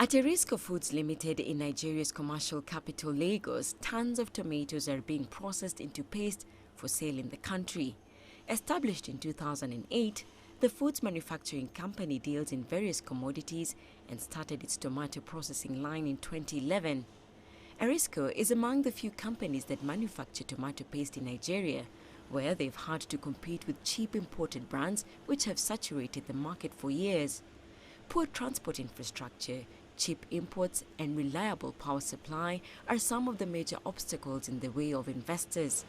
At Erisco Foods Limited in Nigeria's commercial capital Lagos, tons of tomatoes are being processed into paste for sale in the country. Established in 2008, the foods manufacturing company deals in various commodities and started its tomato processing line in 2011. Erisco is among the few companies that manufacture tomato paste in Nigeria, where they've had to compete with cheap imported brands which have saturated the market for years. Poor transport infrastructure, cheap imports and reliable power supply are some of the major obstacles in the way of investors.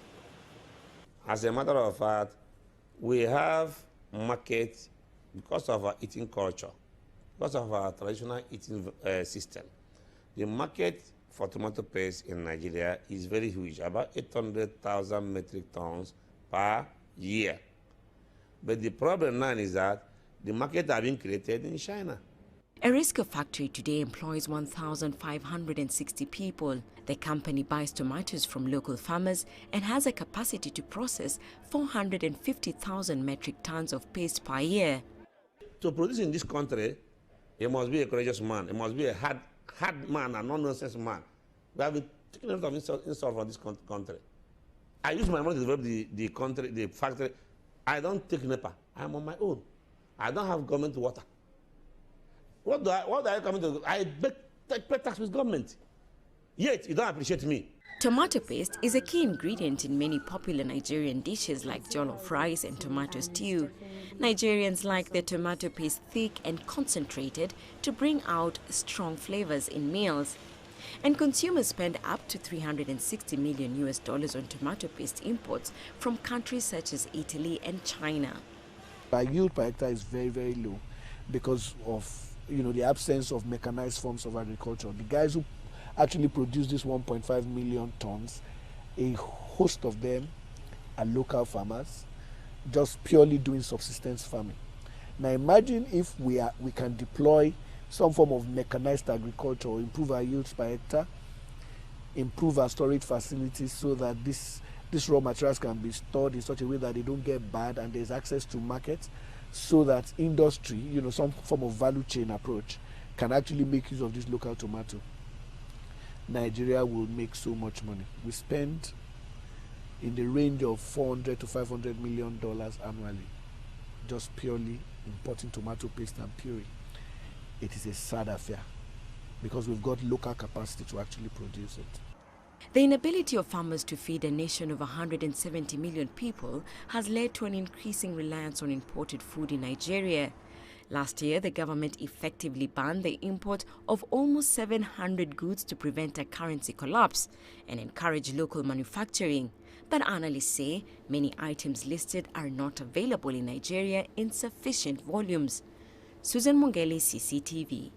As a matter of fact, we have markets because of our eating culture, because of our traditional eating system. The market for tomato paste in Nigeria is very huge, about 800,000 metric tons per year. But the problem now is that the market has been created in China. Erisco factory today employs 1,560 people. The company buys tomatoes from local farmers and has a capacity to process 450,000 metric tons of paste per year. To produce in this country, you must be a courageous man. You must be a hard man and no-nonsense man. We have been taking a lot of insult from this country. I use my money to develop the factory. I don't take NEPA. I'm on my own. I don't have government water. What are you coming to do? I pay tax with government. Yet, you don't appreciate me. Tomato paste is a key ingredient in many popular Nigerian dishes like jollof rice and tomato stew. Nigerians like their tomato paste thick and concentrated to bring out strong flavors in meals. And consumers spend up to $360 million on tomato paste imports from countries such as Italy and China. Our yield per hectare is very, very low because of the absence of mechanized forms of agriculture. The guys who actually produce this 1.5 million tons, a host of them are local farmers, just purely doing subsistence farming. Now imagine if we can deploy some form of mechanized agriculture, improve our yields per hectare, improve our storage facilities so that these raw materials can be stored in such a way that they don't get bad and there's access to markets, so that industry, some form of value chain approach can actually make use of this local tomato. Nigeria will make so much money. We spend in the range of $400 to $500 million annually, just purely importing tomato paste and puree. It is a sad affair because we've got local capacity to actually produce it. The inability of farmers to feed a nation of 170 million people has led to an increasing reliance on imported food in Nigeria. Last year, the government effectively banned the import of almost 700 goods to prevent a currency collapse and encourage local manufacturing. But analysts say many items listed are not available in Nigeria in sufficient volumes. Susan Mongeli, CCTV.